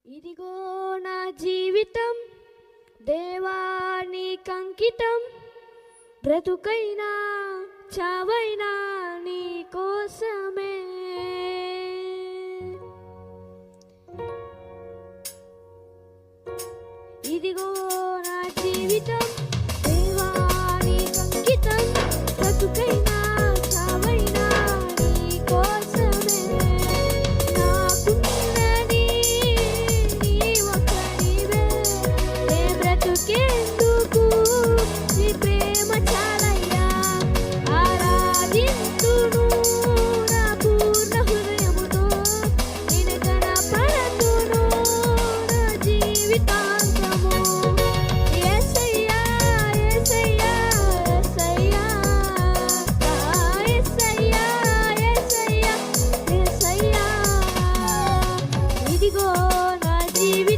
ఇదిగో నా జీవితం దేవానికంకితం, బ్రతుకైనా చావైనా నీ కోసమే. ఇదిగో నా జీవితం దేవానికంకితం, బ్రతుకైనా చావైనా నీ కోసమే. నాకున్నది నీ ఒక్కడివే, నే బ్రతుకేందుకు నీ ప్రేమ చాలయ్యా. ఆరాధింతును నా పూర్ణ హృదయముతో, నిన్ను కనపరతును నా జీవితాంతము. యేసయ్యా యేసయ్యా యేసయ్యా, నా యేసయ్యా యేసయ్యా యేసయ్యా. ఇదిగో నా జీవితం